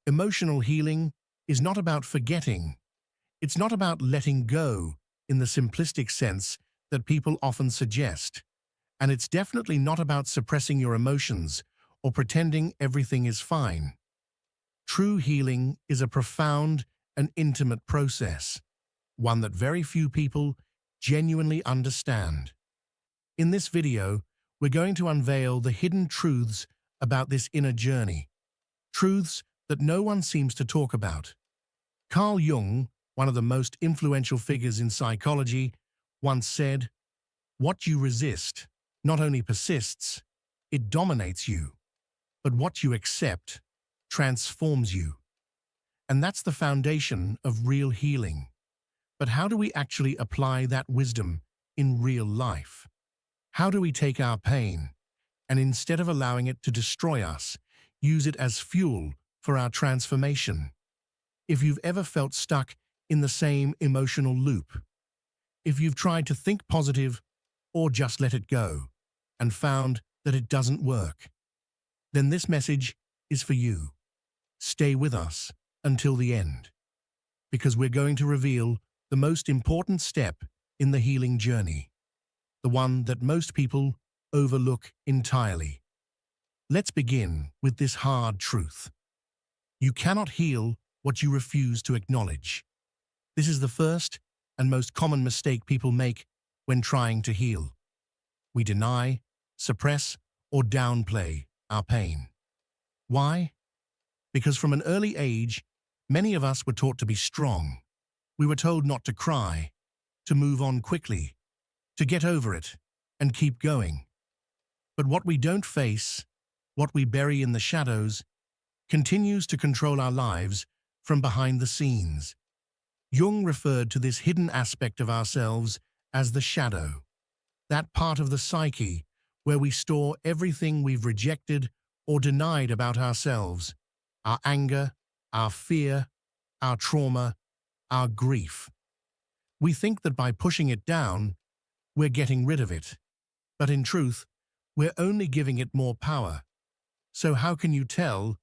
Emotional healing is not about forgetting. It's not about letting go in the simplistic sense that people often suggest. And it's definitely not about suppressing your emotions or pretending everything is fine. True healing is a profound and intimate process, one that very few people genuinely understand. In this video, we're going to unveil the hidden truths about this inner journey, truths that no one seems to talk about. Carl Jung, one of the most influential figures in psychology, once said, "What you resist not only persists, it dominates you, but what you accept transforms you." And that's the foundation of real healing. But how do we actually apply that wisdom in real life? How do we take our pain and, instead of allowing it to destroy us, use it as fuel for our transformation? If you've ever felt stuck in the same emotional loop, if you've tried to think positive or just let it go and found that it doesn't work, then this message is for you. Stay with us until the end, because we're going to reveal the most important step in the healing journey, the one that most people overlook entirely. Let's begin with this hard truth. You cannot heal what you refuse to acknowledge. This is the first and most common mistake people make when trying to heal. We deny, suppress, or downplay our pain. Why? Because from an early age, many of us were taught to be strong. We were told not to cry, to move on quickly, to get over it, and keep going. But what we don't face, what we bury in the shadows, continues to control our lives from behind the scenes. Jung referred to this hidden aspect of ourselves as the shadow, that part of the psyche where we store everything we've rejected or denied about ourselves, our anger, our fear, our trauma, our grief. We think that by pushing it down, we're getting rid of it. But in truth, we're only giving it more power. So how can you tell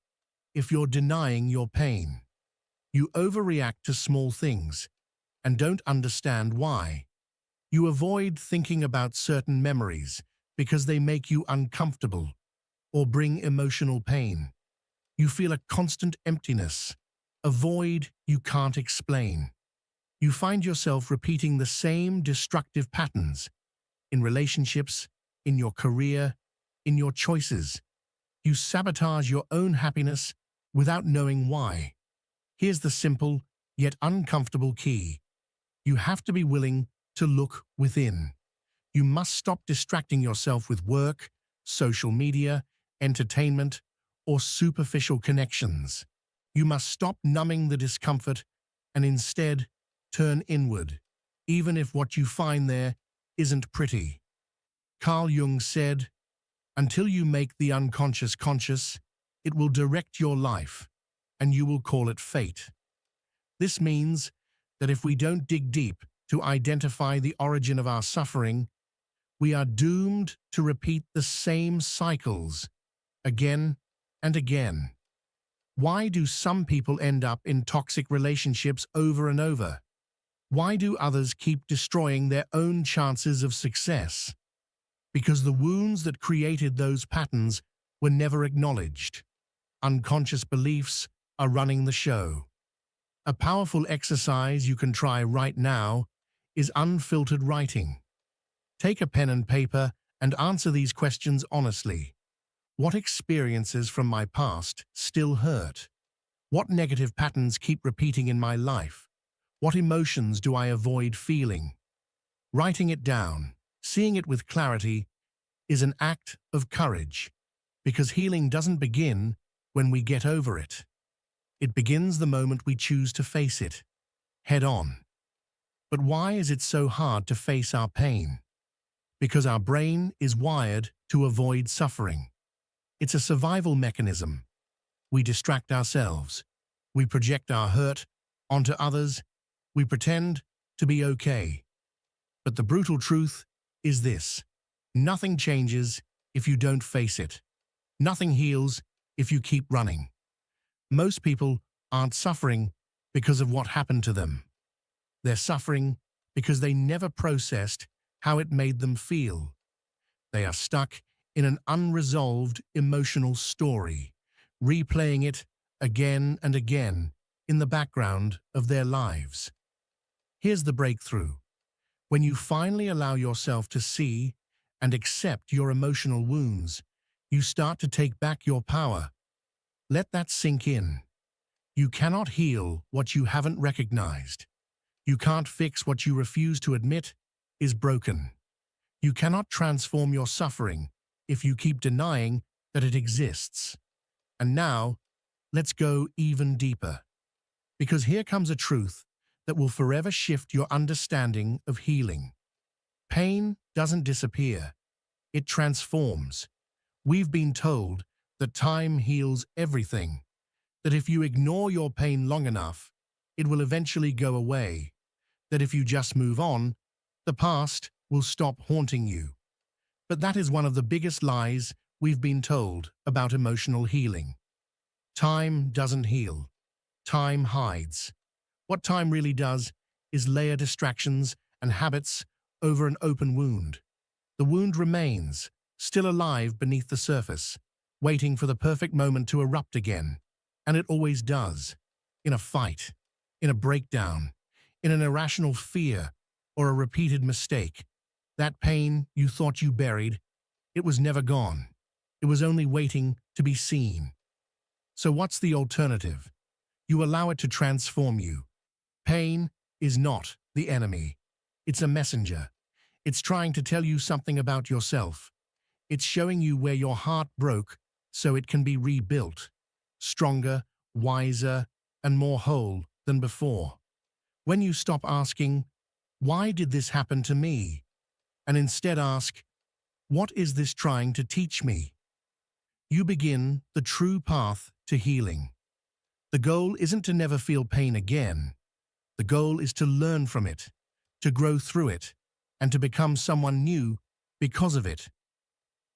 if you're denying your pain? You overreact to small things and don't understand why. You avoid thinking about certain memories because they make you uncomfortable or bring emotional pain. You feel a constant emptiness, a void you can't explain. You find yourself repeating the same destructive patterns in relationships, in your career, in your choices. You sabotage your own happiness without knowing why. Here's the simple yet uncomfortable key. You have to be willing to look within. You must stop distracting yourself with work, social media, entertainment, or superficial connections. You must stop numbing the discomfort and instead turn inward, even if what you find there isn't pretty. Carl Jung said, "Until you make the unconscious conscious, it will direct your life, and you will call it fate." This means that if we don't dig deep to identify the origin of our suffering, we are doomed to repeat the same cycles again and again. Why do some people end up in toxic relationships over and over? Why do others keep destroying their own chances of success? Because the wounds that created those patterns were never acknowledged. Unconscious beliefs are running the show. A powerful exercise you can try right now is unfiltered writing. Take a pen and paper and answer these questions honestly. What experiences from my past still hurt? What negative patterns keep repeating in my life? What emotions do I avoid feeling? Writing it down, seeing it with clarity, is an act of courage, because healing doesn't begin when we get over it. It begins the moment we choose to face it, head on. But why is it so hard to face our pain? Because our brain is wired to avoid suffering. It's a survival mechanism. We distract ourselves. We project our hurt onto others. We pretend to be okay. But the brutal truth is this: nothing changes if you don't face it. Nothing heals if you keep running. Most people aren't suffering because of what happened to them. They're suffering because they never processed how it made them feel. They are stuck in an unresolved emotional story, replaying it again and again in the background of their lives. Here's the breakthrough. When you finally allow yourself to see and accept your emotional wounds, you start to take back your power. Let that sink in. You cannot heal what you haven't recognized. You can't fix what you refuse to admit is broken. You cannot transform your suffering if you keep denying that it exists. And now, let's go even deeper. Because here comes a truth that will forever shift your understanding of healing. Pain doesn't disappear. It transforms. We've been told that time heals everything, that if you ignore your pain long enough, it will eventually go away, that if you just move on, the past will stop haunting you. But that is one of the biggest lies we've been told about emotional healing. Time doesn't heal. Time hides. What time really does is layer distractions and habits over an open wound. The wound remains, still alive beneath the surface, waiting for the perfect moment to erupt again. And it always does. In a fight, in a breakdown, in an irrational fear, or a repeated mistake. That pain you thought you buried, it was never gone. It was only waiting to be seen. So what's the alternative? You allow it to transform you. Pain is not the enemy. It's a messenger. It's trying to tell you something about yourself. It's showing you where your heart broke so it can be rebuilt, stronger, wiser, and more whole than before. When you stop asking, "Why did this happen to me?" and instead ask, "What is this trying to teach me?" you begin the true path to healing. The goal isn't to never feel pain again. The goal is to learn from it, to grow through it, and to become someone new because of it.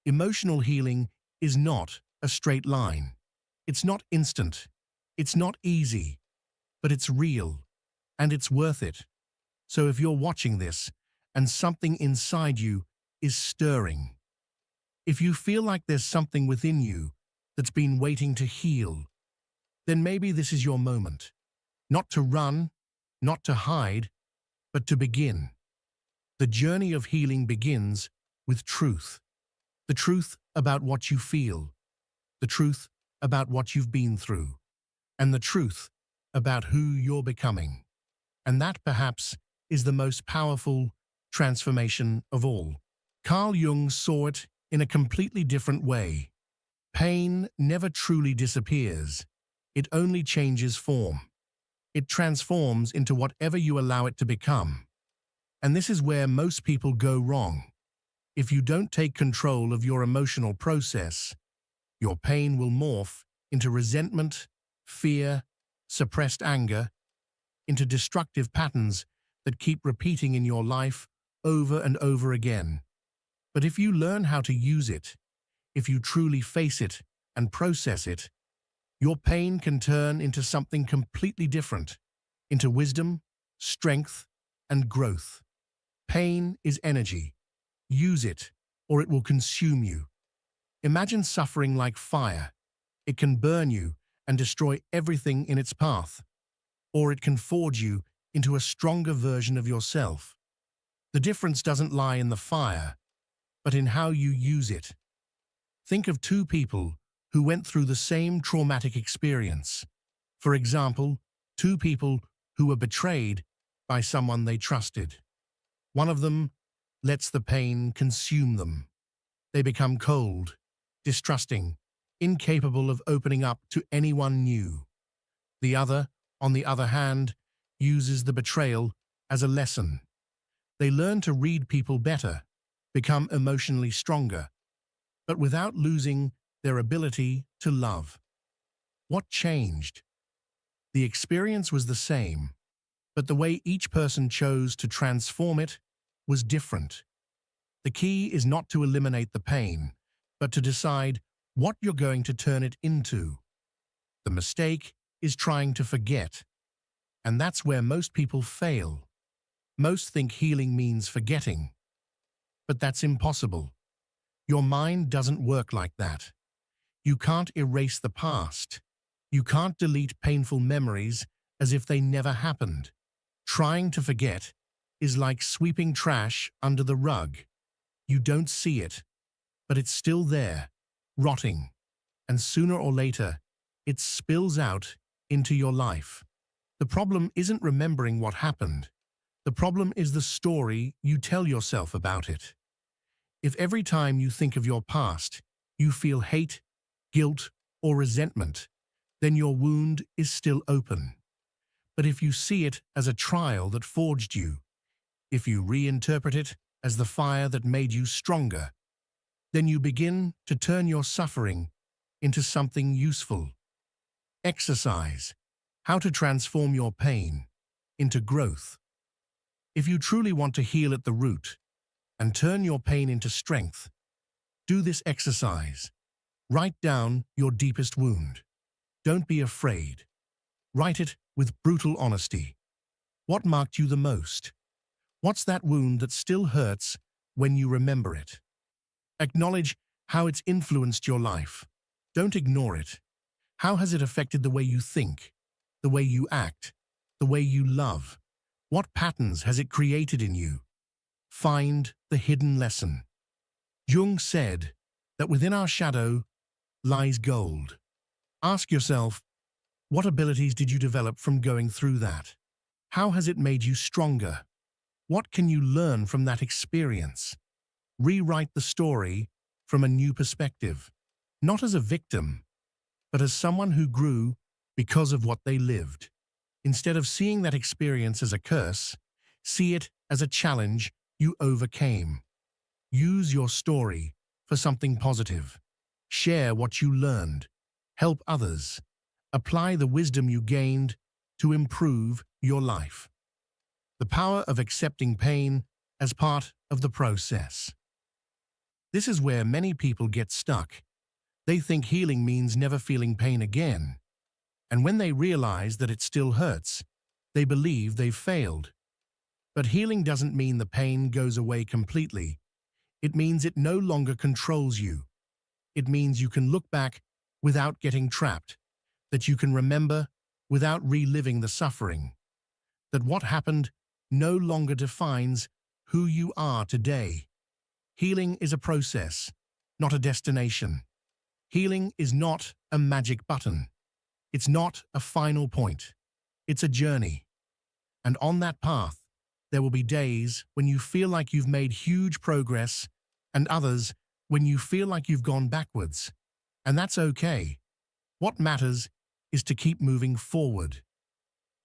Emotional healing is not a straight line. It's not instant. It's not easy, but it's real, and it's worth it. So if you're watching this and something inside you is stirring, if you feel like there's something within you that's been waiting to heal, then maybe this is your moment. Not to run, not to hide, but to begin. The journey of healing begins with truth. The truth about what you feel, the truth about what you've been through, and the truth about who you're becoming. And that, perhaps, is the most powerful transformation of all. Carl Jung saw it in a completely different way. Pain never truly disappears. It only changes form. It transforms into whatever you allow it to become. And this is where most people go wrong. If you don't take control of your emotional process, your pain will morph into resentment, fear, suppressed anger, into destructive patterns that keep repeating in your life over and over again. But if you learn how to use it, if you truly face it and process it, your pain can turn into something completely different, into wisdom, strength, and growth. Pain is energy. Use it, or it will consume you. Imagine suffering like fire. It can burn you and destroy everything in its path. Or it can forge you into a stronger version of yourself. The difference doesn't lie in the fire, but in how you use it. Think of two people who went through the same traumatic experience. For example, two people who were betrayed by someone they trusted. One of them lets the pain consume them. They become cold, distrusting, incapable of opening up to anyone new. The other, on the other hand, uses the betrayal as a lesson. They learn to read people better, become emotionally stronger, but without losing their ability to love. What changed? The experience was the same, but the way each person chose to transform it was different. The key is not to eliminate the pain, but to decide what you're going to turn it into. The mistake is trying to forget, and that's where most people fail. Most think healing means forgetting, but that's impossible. Your mind doesn't work like that. You can't erase the past. You can't delete painful memories as if they never happened. Trying to forget is like sweeping trash under the rug. You don't see it, but it's still there, rotting, and sooner or later, it spills out into your life. The problem isn't remembering what happened. The problem is the story you tell yourself about it. If every time you think of your past, you feel hate, guilt, or resentment, then your wound is still open. But if you see it as a trial that forged you, if you reinterpret it as the fire that made you stronger, then you begin to turn your suffering into something useful. Exercise. How to transform your pain into growth. If you truly want to heal at the root and turn your pain into strength, do this exercise. Write down your deepest wound. Don't be afraid. Write it with brutal honesty. What marked you the most? What's that wound that still hurts when you remember it? Acknowledge how it's influenced your life. Don't ignore it. How has it affected the way you think, the way you act, the way you love? What patterns has it created in you? Find the hidden lesson. Jung said that within our shadow lies gold. Ask yourself, what abilities did you develop from going through that? How has it made you stronger? What can you learn from that experience? Rewrite the story from a new perspective, not as a victim, but as someone who grew because of what they lived. Instead of seeing that experience as a curse, see it as a challenge you overcame. Use your story for something positive. Share what you learned. Help others. Apply the wisdom you gained to improve your life. The power of accepting pain as part of the process. This is where many people get stuck. They think healing means never feeling pain again. And when they realize that it still hurts, they believe they've failed. But healing doesn't mean the pain goes away completely. It means it no longer controls you. It means you can look back without getting trapped, that you can remember without reliving the suffering, that what happened no longer defines who you are today. Healing is a process, not a destination. Healing is not a magic button. It's not a final point. It's a journey. And on that path, there will be days when you feel like you've made huge progress and others when you feel like you've gone backwards. And that's okay. What matters is to keep moving forward.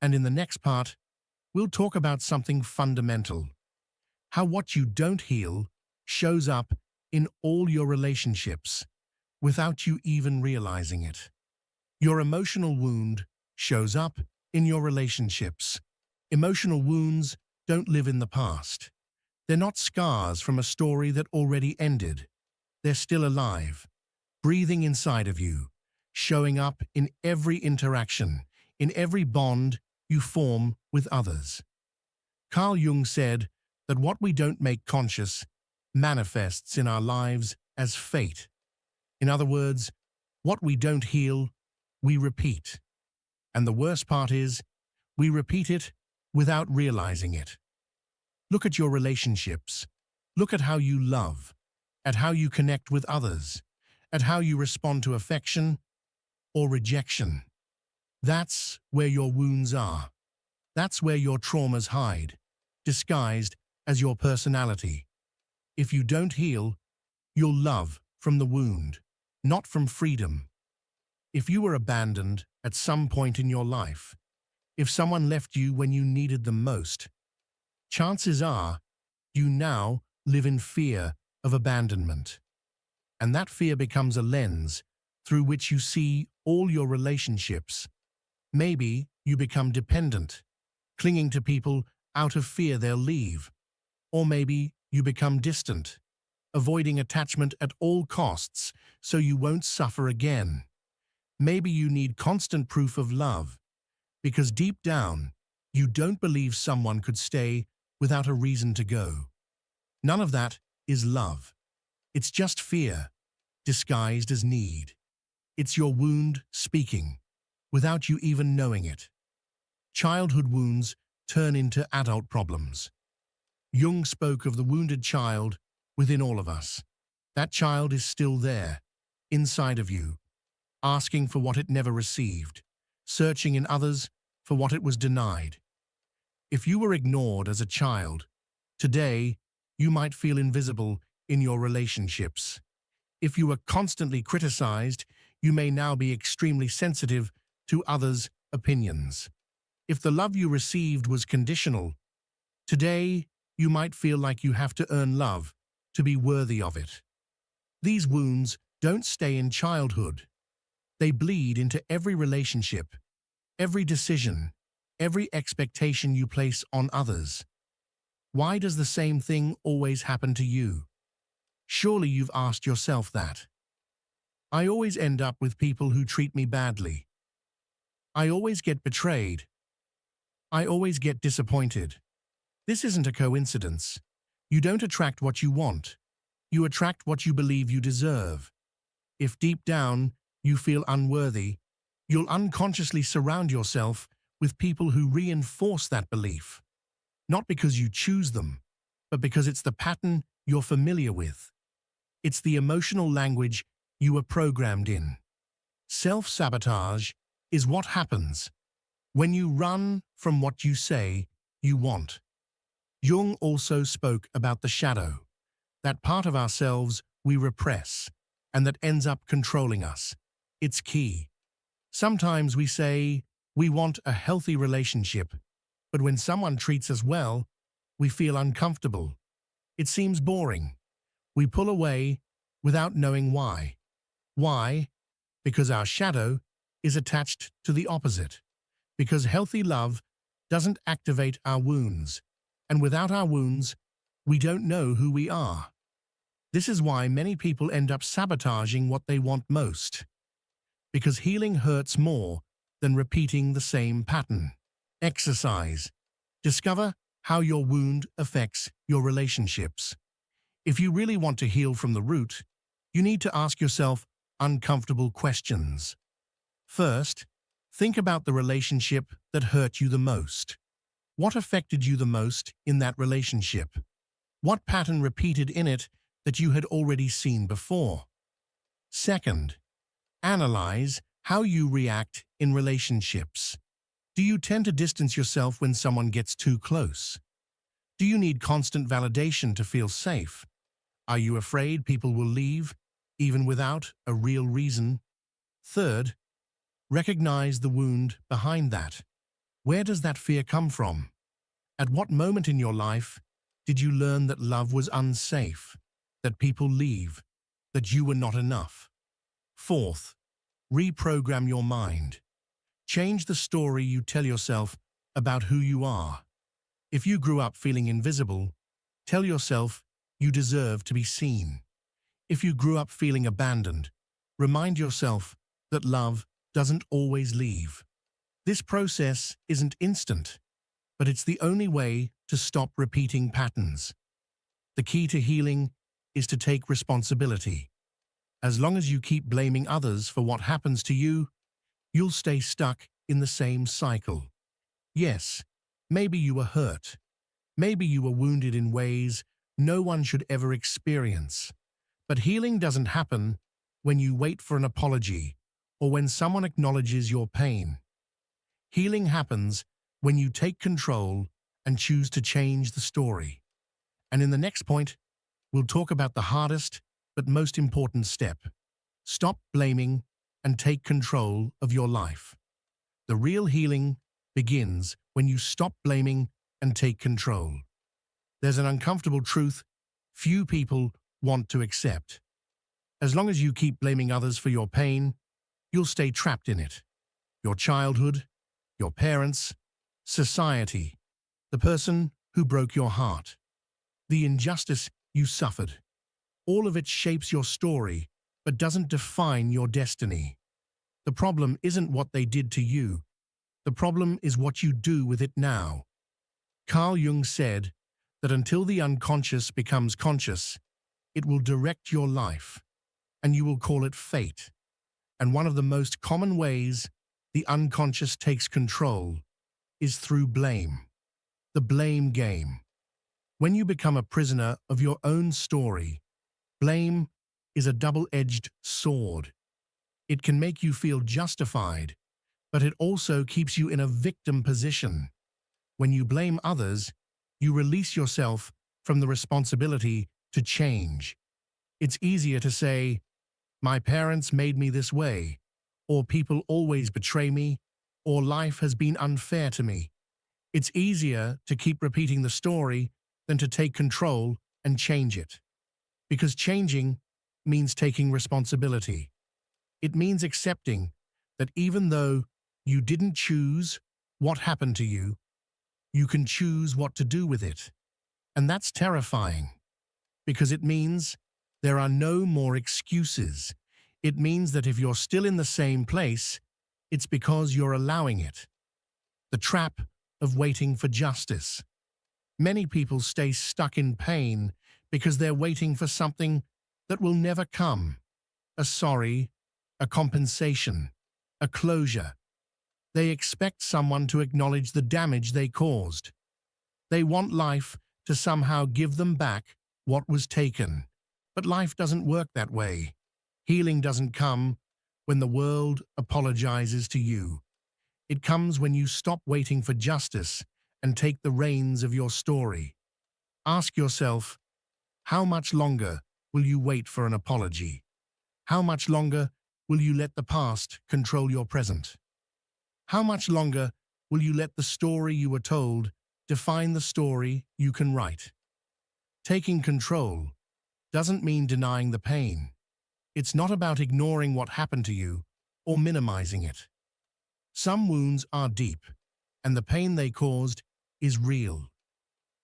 And in the next part, we'll talk about something fundamental. How what you don't heal shows up in all your relationships without you even realizing it. Your emotional wound shows up in your relationships. Emotional wounds don't live in the past. They're not scars from a story that already ended. They're still alive, breathing inside of you, showing up in every interaction, in every bond you form with others. Carl Jung said that what we don't make conscious manifests in our lives as fate. In other words, what we don't heal, we repeat. And the worst part is, we repeat it without realizing it. Look at your relationships. Look at how you love, at how you connect with others, at how you respond to affection or rejection. That's where your wounds are. That's where your traumas hide, disguised as your personality. If you don't heal, you'll love from the wound, not from freedom. If you were abandoned at some point in your life, if someone left you when you needed them most, chances are you now live in fear of abandonment. And that fear becomes a lens through which you see all your relationships. Maybe you become dependent, clinging to people out of fear they'll leave. Or maybe you become distant, avoiding attachment at all costs so you won't suffer again. Maybe you need constant proof of love, because deep down, you don't believe someone could stay without a reason to go. None of that is love. It's just fear, disguised as need. It's your wound speaking, without you even knowing it. Childhood wounds turn into adult problems. Jung spoke of the wounded child within all of us. That child is still there, inside of you, asking for what it never received, searching in others for what it was denied. If you were ignored as a child, today you might feel invisible in your relationships. If you were constantly criticized, you may now be extremely sensitive to others' opinions. If the love you received was conditional, today you might feel like you have to earn love to be worthy of it. These wounds don't stay in childhood. They bleed into every relationship, every decision, every expectation you place on others. Why does the same thing always happen to you? Surely you've asked yourself that. I always end up with people who treat me badly. I always get betrayed. I always get disappointed. This isn't a coincidence. You don't attract what you want. You attract what you believe you deserve. If deep down you feel unworthy, you'll unconsciously surround yourself with people who reinforce that belief. Not because you choose them, but because it's the pattern you're familiar with. It's the emotional language you were programmed in. Self-sabotage is what happens when you run from what you say you want. Jung also spoke about the shadow, that part of ourselves we repress and that ends up controlling us. It's key. Sometimes we say we want a healthy relationship, but when someone treats us well, we feel uncomfortable. It seems boring. We pull away without knowing why. Why? Because our shadow is attached to the opposite. Because healthy love doesn't activate our wounds, and without our wounds, we don't know who we are. This is why many people end up sabotaging what they want most. Because healing hurts more than repeating the same pattern. Exercise. Discover how your wound affects your relationships. If you really want to heal from the root, you need to ask yourself uncomfortable questions. First, think about the relationship that hurt you the most. What affected you the most in that relationship? What pattern repeated in it that you had already seen before? Second, analyze how you react in relationships. Do you tend to distance yourself when someone gets too close? Do you need constant validation to feel safe? Are you afraid people will leave, even without a real reason? Third, recognize the wound behind that. Where does that fear come from? At what moment in your life did you learn that love was unsafe, that people leave, that you were not enough? Fourth, reprogram your mind. Change the story you tell yourself about who you are. If you grew up feeling invisible, tell yourself you deserve to be seen. If you grew up feeling abandoned, remind yourself that love doesn't always leave. This process isn't instant, but it's the only way to stop repeating patterns. The key to healing is to take responsibility. As long as you keep blaming others for what happens to you, you'll stay stuck in the same cycle. Yes, maybe you were hurt. Maybe you were wounded in ways no one should ever experience. But healing doesn't happen when you wait for an apology or when someone acknowledges your pain. Healing happens when you take control and choose to change the story. And in the next point, we'll talk about the hardest but most important step. Stop blaming and take control of your life. The real healing begins when you stop blaming and take control. There's an uncomfortable truth few people want to accept. As long as you keep blaming others for your pain, you'll stay trapped in it. Your childhood, your parents, society, the person who broke your heart, the injustice you suffered. All of it shapes your story, but doesn't define your destiny. The problem isn't what they did to you. The problem is what you do with it now. Carl Jung said that until the unconscious becomes conscious, it will direct your life, and you will call it fate. And one of the most common ways the unconscious takes control is through blame. The blame game. When you become a prisoner of your own story, blame is a double-edged sword. It can make you feel justified, but it also keeps you in a victim position. When you blame others, you release yourself from the responsibility to change. It's easier to say, "My parents made me this way," or "People always betray me," or "Life has been unfair to me." It's easier to keep repeating the story than to take control and change it. Because changing means taking responsibility. It means accepting that even though you didn't choose what happened to you, you can choose what to do with it. And that's terrifying, because it means there are no more excuses. It means that if you're still in the same place, it's because you're allowing it. The trap of waiting for justice. Many people stay stuck in pain because they're waiting for something that will never come. A sorry, a compensation, a closure. They expect someone to acknowledge the damage they caused. They want life to somehow give them back what was taken. But life doesn't work that way. Healing doesn't come when the world apologizes to you. It comes when you stop waiting for justice and take the reins of your story. Ask yourself, how much longer will you wait for an apology? How much longer will you let the past control your present? How much longer will you let the story you were told define the story you can write? Taking control doesn't mean denying the pain. It's not about ignoring what happened to you or minimizing it. Some wounds are deep, and the pain they caused is real.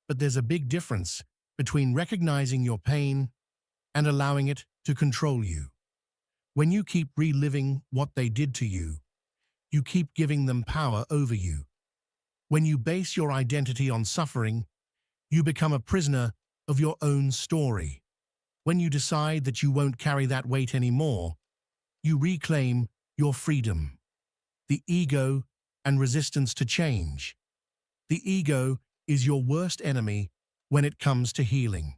But there's a big difference between recognizing your pain and allowing it to control you. When you keep reliving what they did to you, you keep giving them power over you. When you base your identity on suffering, you become a prisoner of your own story. When you decide that you won't carry that weight anymore, you reclaim your freedom. The ego and resistance to change. The ego is your worst enemy when it comes to healing.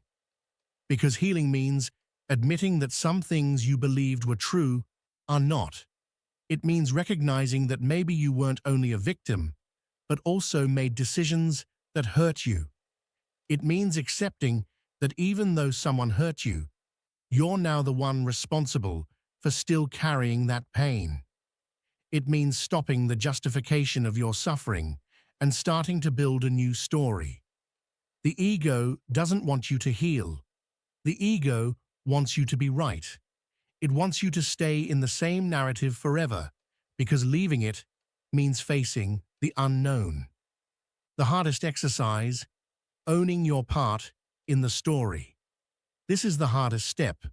Because healing means admitting that some things you believed were true are not. It means recognizing that maybe you weren't only a victim, but also made decisions that hurt you. It means accepting that even though someone hurt you, you're now the one responsible for still carrying that pain. It means stopping the justification of your suffering and starting to build a new story. The ego doesn't want you to heal. The ego wants you to be right. It wants you to stay in the same narrative forever, because leaving it means facing the unknown. The hardest exercise, owning your part in the story. This is the hardest step,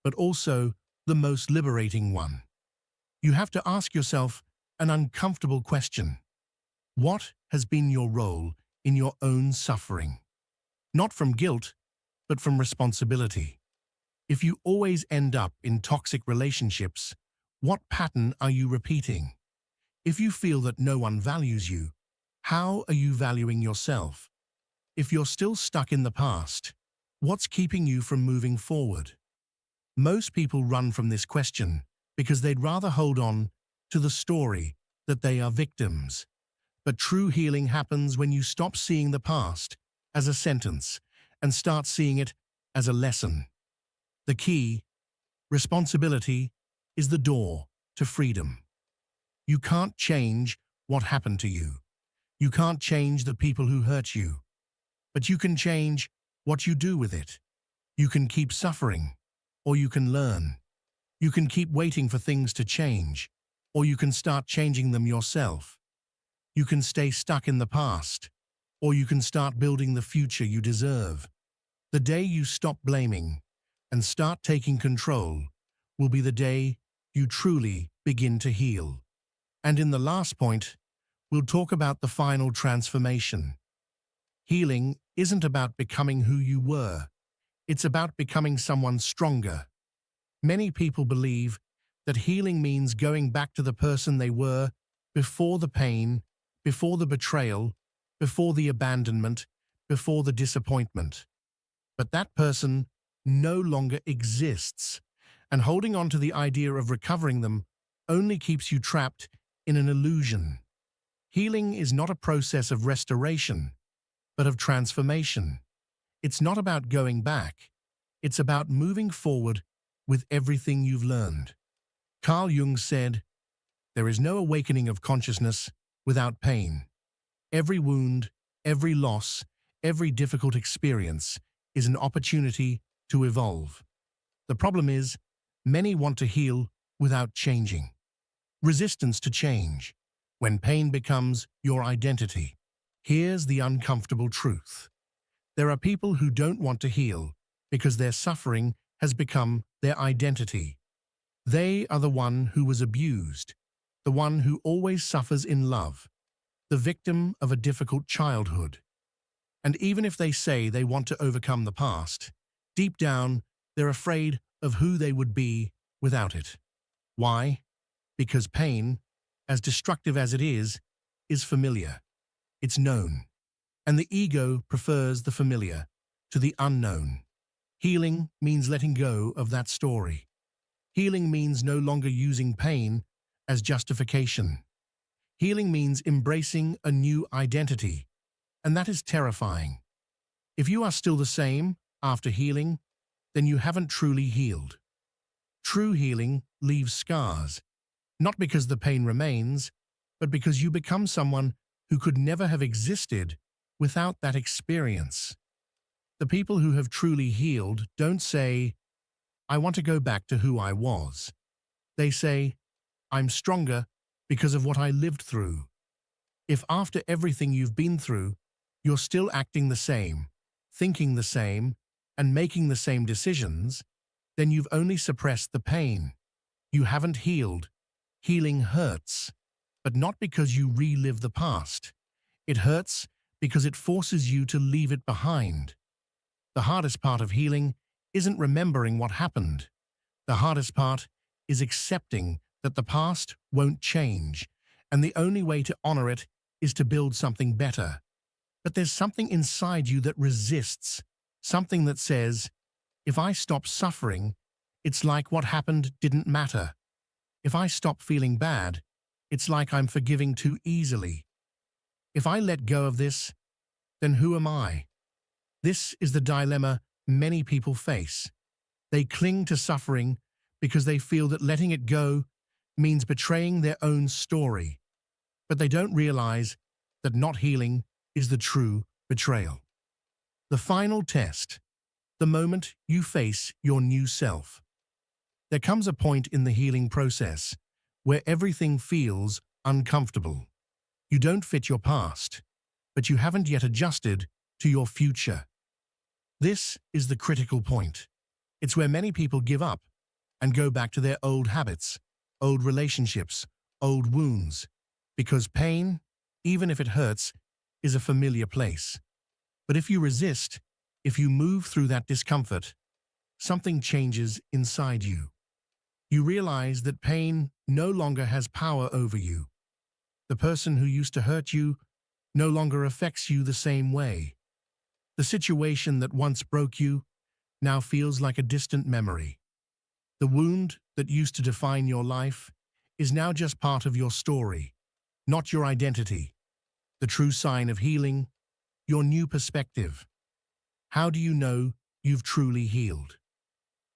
but also the most liberating one. You have to ask yourself an uncomfortable question. What has been your role in your own suffering? Not from guilt, but from responsibility. If you always end up in toxic relationships, what pattern are you repeating? If you feel that no one values you, how are you valuing yourself? If you're still stuck in the past, what's keeping you from moving forward? Most people run from this question because they'd rather hold on to the story that they are victims. But true healing happens when you stop seeing the past as a sentence and start seeing it as a lesson. The key, responsibility, is the door to freedom. You can't change what happened to you. You can't change the people who hurt you. But you can change what you do with it. You can keep suffering, or you can learn. You can keep waiting for things to change, or you can start changing them yourself. You can stay stuck in the past, or you can start building the future you deserve. The day you stop blaming and start taking control will be the day you truly begin to heal. And in the last point, we'll talk about the final transformation. Healing isn't about becoming who you were. It's about becoming someone stronger. Many people believe that healing means going back to the person they were before the pain, before the betrayal, before the abandonment, before the disappointment. But that person no longer exists, and holding on to the idea of recovering them only keeps you trapped in an illusion. Healing is not a process of restoration, but of transformation. It's not about going back. It's about moving forward with everything you've learned. Carl Jung said, "There is no awakening of consciousness without pain. Every wound, every loss, every difficult experience is an opportunity to evolve." The problem is, many want to heal without changing. Resistance to change, when pain becomes your identity. Here's the uncomfortable truth. There are people who don't want to heal because their suffering has become their identity. They are the one who was abused, the one who always suffers in love, the victim of a difficult childhood. And even if they say they want to overcome the past, deep down, they're afraid of who they would be without it. Why? Because pain, as destructive as it is familiar. It's known. And the ego prefers the familiar to the unknown. Healing means letting go of that story. Healing means no longer using pain as justification. Healing means embracing a new identity, and that is terrifying. If you are still the same after healing, then you haven't truly healed. True healing leaves scars, not because the pain remains, but because you become someone who could never have existed without that experience. The people who have truly healed don't say, "I want to go back to who I was." They say, "I'm stronger because of what I lived through." If after everything you've been through, you're still acting the same, thinking the same, and making the same decisions, then you've only suppressed the pain. You haven't healed. Healing hurts, but not because you relive the past. It hurts because it forces you to leave it behind. The hardest part of healing isn't remembering what happened. The hardest part is accepting that the past won't change, and the only way to honor it is to build something better. But there's something inside you that resists, something that says, "If I stop suffering, it's like what happened didn't matter. If I stop feeling bad, it's like I'm forgiving too easily. If I let go of this, then who am I?" This is the dilemma many people face. They cling to suffering because they feel that letting it go means betraying their own story. But they don't realize that not healing is the true betrayal. The final test, the moment you face your new self. There comes a point in the healing process where everything feels uncomfortable. You don't fit your past, but you haven't yet adjusted to your future. This is the critical point. It's where many people give up and go back to their old habits, old relationships, old wounds, because pain, even if it hurts, is a familiar place. But if you resist, if you move through that discomfort, something changes inside you. You realize that pain no longer has power over you. The person who used to hurt you no longer affects you the same way. The situation that once broke you now feels like a distant memory. The wound that used to define your life is now just part of your story, not your identity. The true sign of healing, your new perspective. How do you know you've truly healed?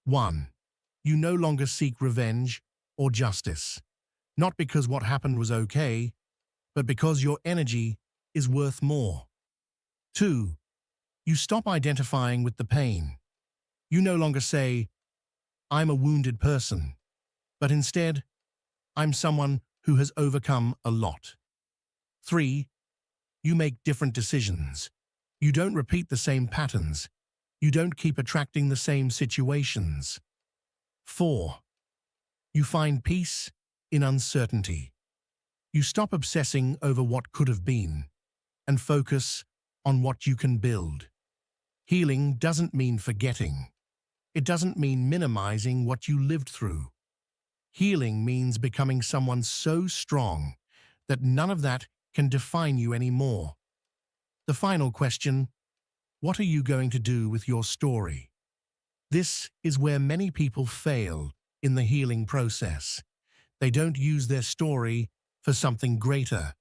1. You no longer seek revenge or justice, not because what happened was okay, but because your energy is worth more. 2. You stop identifying with the pain. You no longer say, "I'm a wounded person," but instead, "I'm someone who has overcome a lot." 3. You make different decisions. You don't repeat the same patterns. You don't keep attracting the same situations. 4. You find peace in uncertainty. You stop obsessing over what could have been and focus on what you can build. Healing doesn't mean forgetting. It doesn't mean minimizing what you lived through. Healing means becoming someone so strong that none of that can define you anymore. The final question: what are you going to do with your story? This is where many people fail in the healing process. They don't use their story for something greater.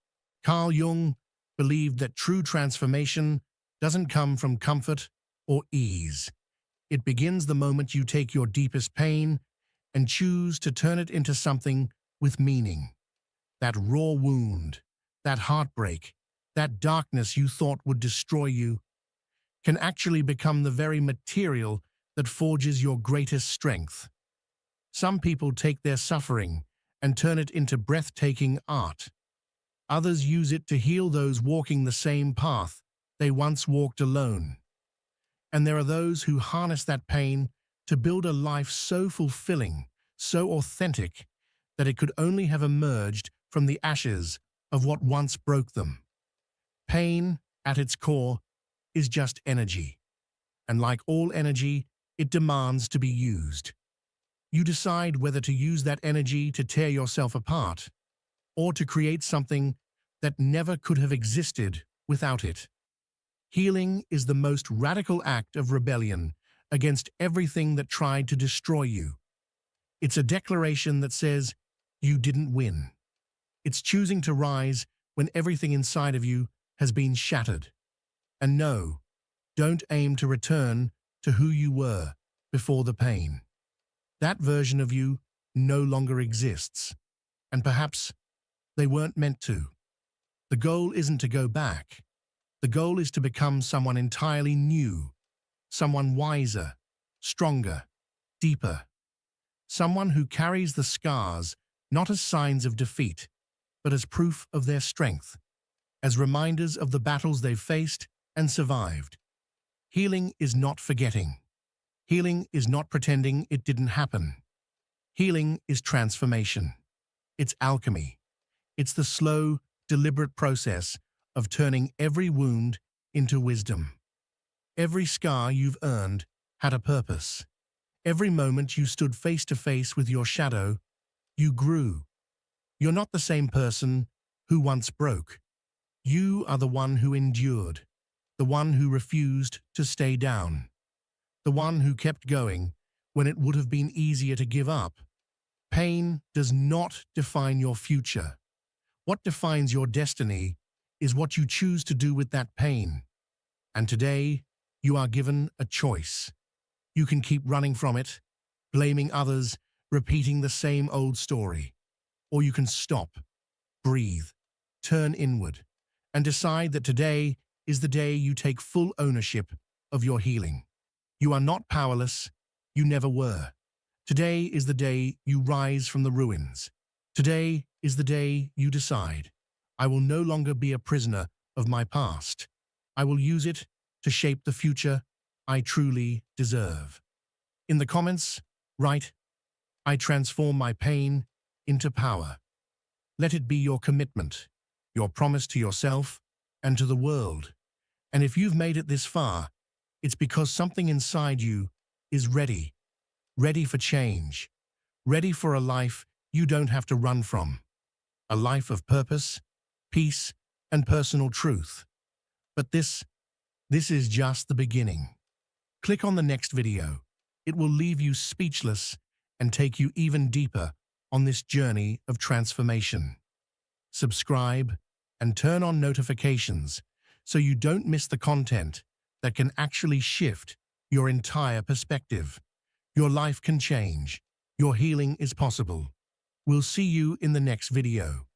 Carl Jung believed that true transformation doesn't come from comfort or ease. It begins the moment you take your deepest pain and choose to turn it into something with meaning. That raw wound, that heartbreak, that darkness you thought would destroy you, can actually become the very material that forges your greatest strength. Some people take their suffering and turn it into breathtaking art. Others use it to heal those walking the same path they once walked alone. And there are those who harness that pain to build a life so fulfilling, so authentic, that it could only have emerged from the ashes of what once broke them. Pain, at its core, is just energy. And like all energy, it demands to be used. You decide whether to use that energy to tear yourself apart, or to create something that never could have existed without it. Healing is the most radical act of rebellion against everything that tried to destroy you. It's a declaration that says, you didn't win. It's choosing to rise when everything inside of you has been shattered. And no, don't aim to return to who you were before the pain. That version of you no longer exists, and perhaps they weren't meant to. The goal isn't to go back. The goal is to become someone entirely new, someone wiser, stronger, deeper. Someone who carries the scars not as signs of defeat, but as proof of their strength, as reminders of the battles they've faced and survived. Healing is not forgetting. Healing is not pretending it didn't happen. Healing is transformation. It's alchemy. It's the slow, deliberate process of turning every wound into wisdom. Every scar you've earned had a purpose. Every moment you stood face to face with your shadow, you grew. You're not the same person who once broke. You are the one who endured, the one who refused to stay down, the one who kept going when it would have been easier to give up. Pain does not define your future. What defines your destiny is what you choose to do with that pain. And today, you are given a choice. You can keep running from it, blaming others, repeating the same old story. Or you can stop, breathe, turn inward, and decide that today is the day you take full ownership of your healing. You are not powerless. You never were. Today is the day you rise from the ruins. Today is the day you decide, I will no longer be a prisoner of my past. I will use it to shape the future I truly deserve. In the comments, write, I transform my pain into power. Let it be your commitment, your promise to yourself and to the world. And if you've made it this far, it's because something inside you is ready for change, ready for a life you don't have to run from. A life of purpose, peace, and personal truth. But this is just the beginning. Click on the next video. It will leave you speechless and take you even deeper on this journey of transformation. Subscribe and turn on notifications so you don't miss the content that can actually shift your entire perspective. Your life can change. Your healing is possible. We'll see you in the next video.